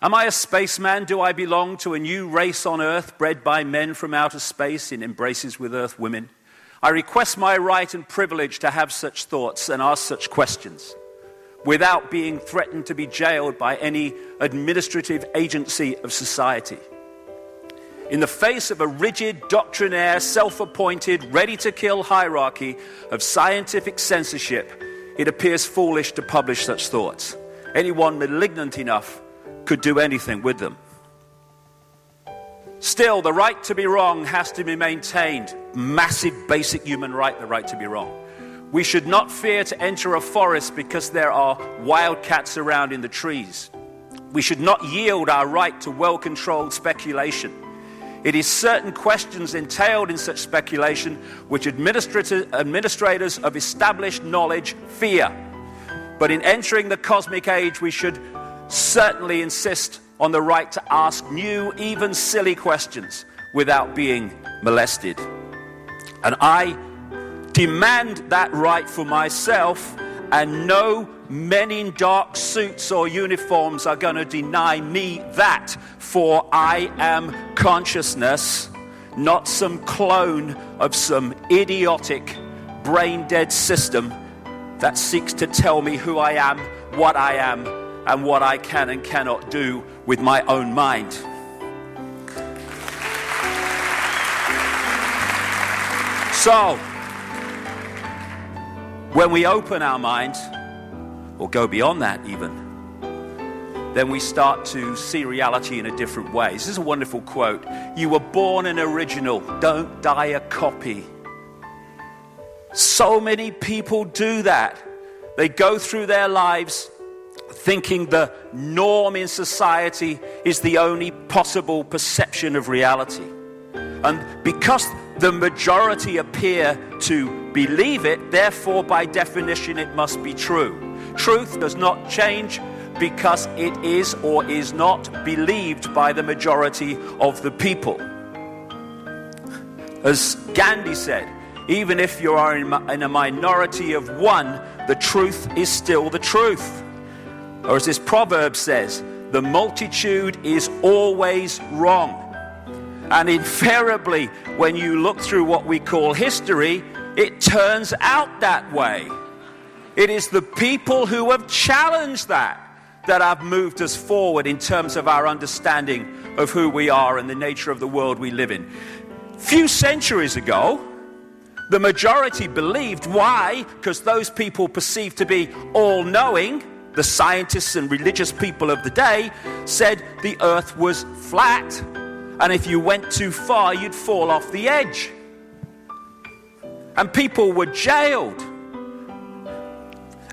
Am I a spaceman? Do I belong to a new race on Earth bred by men from outer space in embraces with Earth women? I request my right and privilege to have such thoughts and ask such questions without being threatened to be jailed by any administrative agency of society. In the face of a rigid, doctrinaire, self-appointed, ready-to-kill hierarchy of scientific censorship, it appears foolish to publish such thoughts. Anyone malignant enough could do anything with them. Still, the right to be wrong has to be maintained. Massive, basic human right, the right to be wrong. We should not fear to enter a forest because there are wildcats around in the trees. We should not yield our right to well-controlled speculation. It is certain questions entailed in such speculation which administrators of established knowledge fear. But in entering the cosmic age, we should certainly insist on the right to ask new, even silly questions without being molested. And I demand that right for myself, and no men in dark suits or uniforms are going to deny me that, for I am consciousness, not some clone of some idiotic, brain-dead system that seeks to tell me who I am, and what I can and cannot do with my own mind. So, when we open our mind, or go beyond that even, then we start to see reality in a different way. This is a wonderful quote. You were born an original, don't die a copy. So many people do that. They go through their lives thinking the norm in society is the only possible perception of reality. And because the majority appear to believe it, therefore by definition it must be true. Truth does not change because it is or is not believed by the majority of the people. As Gandhi said, even if you are in a minority of one, the truth is still the truth. Or as this proverb says, the multitude is always wrong. And invariably, when you look through what we call history, it turns out that way. It is the people who have challenged that have moved us forward in terms of our understanding of who we are and the nature of the world we live in. Few centuries ago, the majority believed. Why? Because those people perceived to be all-knowing, the scientists and religious people of the day, said the earth was flat, and if you went too far, you'd fall off the edge. And people were jailed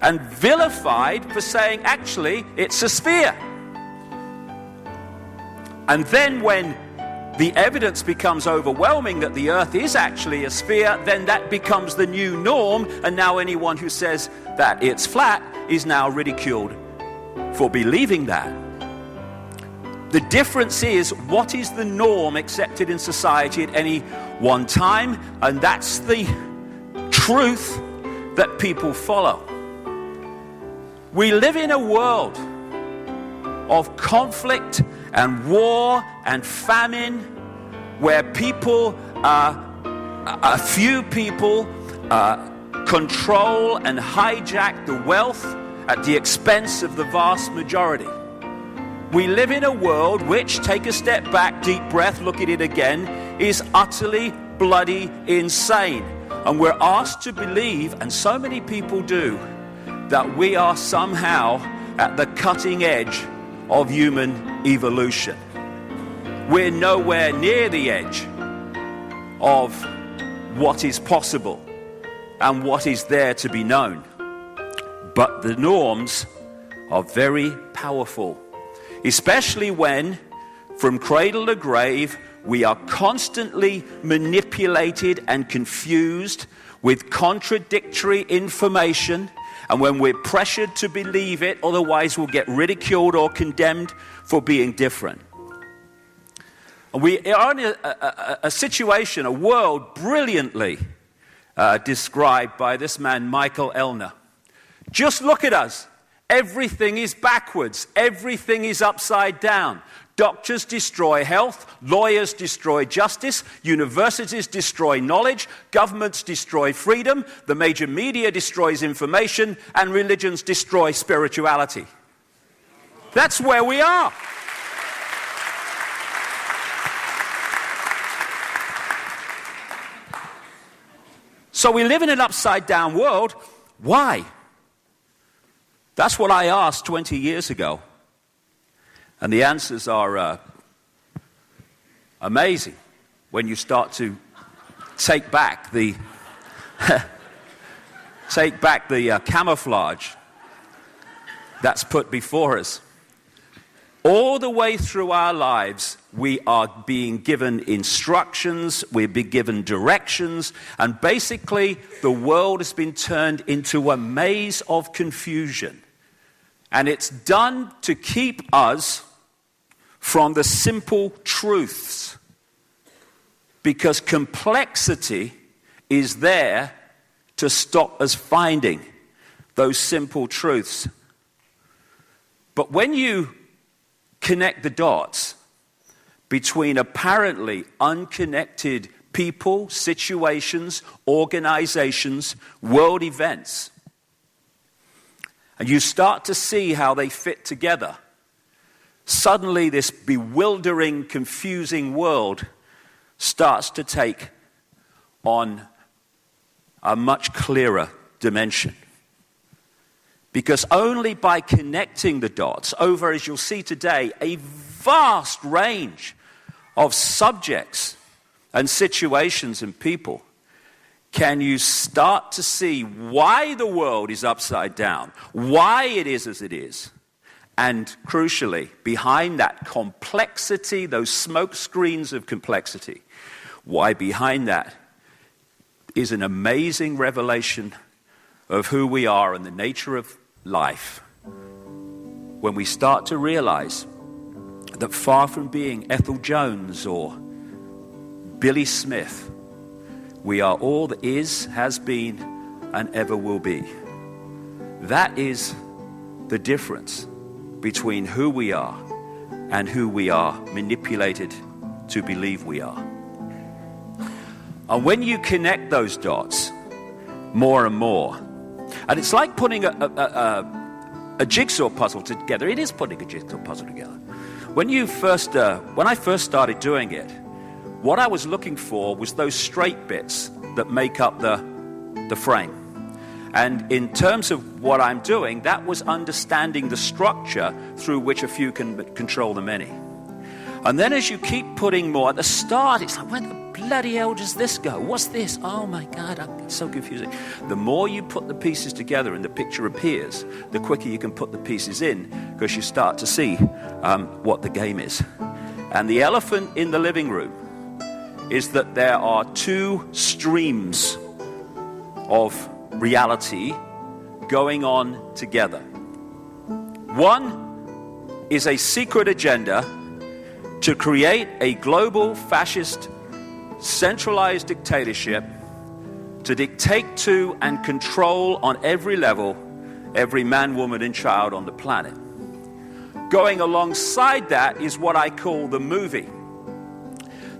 and vilified for saying, actually, it's a sphere. And then when the evidence becomes overwhelming that the earth is actually a sphere, then that becomes the new norm, and now anyone who says that it's flat is now ridiculed for believing that. The difference is, what is the norm accepted in society at any one time? And that's the truth that people follow. We live in a world of conflict and war and famine, where a few people control and hijack the wealth at the expense of the vast majority. We live in a world which, take a step back, deep breath, look at it again, is utterly bloody insane. And we're asked to believe, and so many people do, that we are somehow at the cutting edge of human evolution. We're nowhere near the edge of what is possible and what is there to be known. But the norms are very powerful, especially when, from cradle to grave, we are constantly manipulated and confused with contradictory information, and when we're pressured to believe it, otherwise we'll get ridiculed or condemned for being different. And we are in a situation, a world brilliantly described by this man, Michael Ellner. Just look at us. Everything is backwards. Everything is upside down. Doctors destroy health, lawyers destroy justice, universities destroy knowledge, governments destroy freedom, the major media destroys information, and religions destroy spirituality. That's where we are. So we live in an upside-down world. Why? That's what I asked 20 years ago. And the answers are amazing when you start to take back the camouflage that's put before us. All the way through our lives, we are being given instructions, we're being given directions, and basically the world has been turned into a maze of confusion. And it's done to keep us from the simple truths, because complexity is there to stop us finding those simple truths. But when you connect the dots between apparently unconnected people, situations, organizations, world events, and you start to see how they fit together, suddenly this bewildering, confusing world starts to take on a much clearer dimension. Because only by connecting the dots over, as you'll see today, a vast range of subjects and situations and people, can you start to see why the world is upside down, why it is as it is, and crucially, behind that complexity, those smoke screens of complexity, why behind that is an amazing revelation of who we are and the nature of life. When we start to realize that far from being Ethel Jones or Billy Smith, we are all that is, has been, and ever will be. That is the difference between who we are and who we are manipulated to believe we are. And when you connect those dots more and more, and it's like putting a jigsaw puzzle together. It is putting a jigsaw puzzle together. When I first started doing it, what I was looking for was those straight bits that make up the frame. And in terms of what I'm doing, that was understanding the structure through which a few can control the many. And then as you keep putting more, at the start, it's like, where the bloody hell does this go? What's this? Oh my God, it's so confusing. The more you put the pieces together and the picture appears, the quicker you can put the pieces in, because you start to see what the game is. And the elephant in the living room is that there are two streams of reality going on together. One is a secret agenda to create a global fascist centralized dictatorship to dictate to and control on every level every man, woman, and child on the planet. Going alongside that is what I call the movie.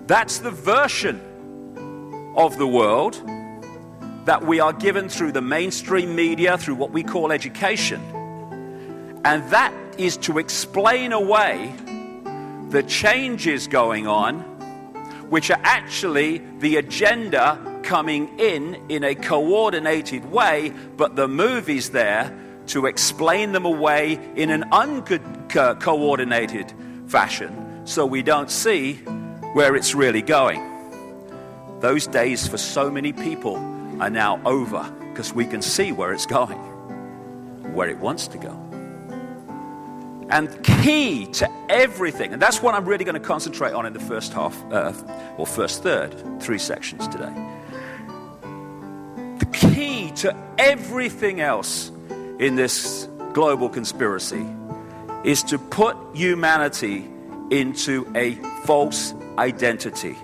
That's the version of the world that we are given through the mainstream media, through what we call education. And that is to explain away the changes going on, which are actually the agenda coming in a coordinated way, but the movie's there to explain them away in an uncoordinated fashion, so we don't see where it's really going. Those days for so many people are now over, because we can see where it's going, where it wants to go. And key to everything, and that's what I'm really going to concentrate on in the first half, or first third, 3 sections today. The key to everything else in this global conspiracy is to put humanity into a false identity,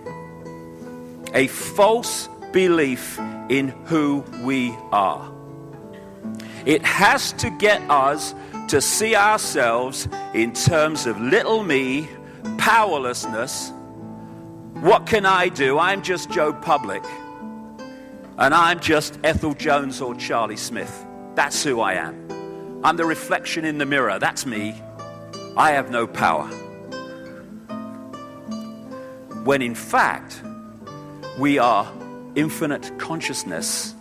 a false belief in who we are. It has to get us to see ourselves in terms of little me, powerlessness. What can I do? I'm just Joe Public. And I'm just Ethel Jones or Charlie Smith. That's who I am. I'm the reflection in the mirror. That's me. I have no power. When in fact, we are infinite consciousness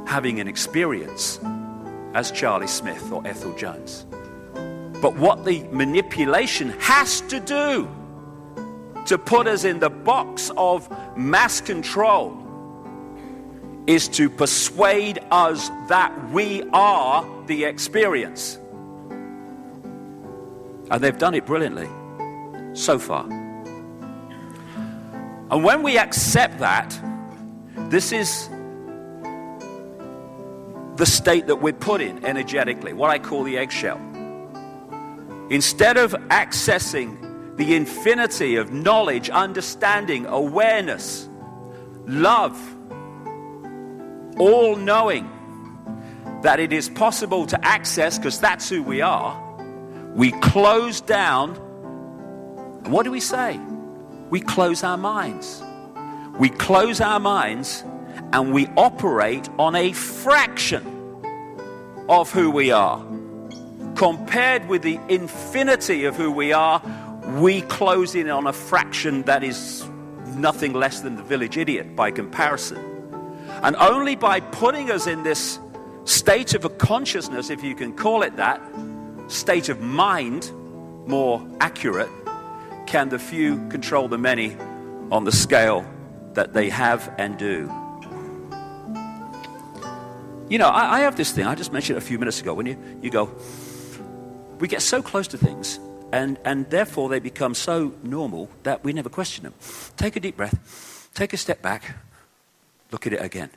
having an experience as Charlie Smith or Ethel Jones. But what the manipulation has to do to put us in the box of mass control is to persuade us that we are the experience. And they've done it brilliantly so far. And when we accept that, this is the state that we're put in energetically, what I call the eggshell. Instead of accessing the infinity of knowledge, understanding, awareness, love, all-knowing, that it is possible to access, because that's who we are, we close down. And what do we say? We close our minds. We close our minds and we operate on a fraction of who we are. Compared with the infinity of who we are, we close in on a fraction that is nothing less than the village idiot by comparison. And only by putting us in this state of a consciousness, if you can call it that, state of mind, more accurate, can the few control the many on the scale that they have and do. You know, I have this thing, I just mentioned it a few minutes ago, when you go, we get so close to things, and therefore they become so normal that we never question them. Take a deep breath, take a step back, look at it again.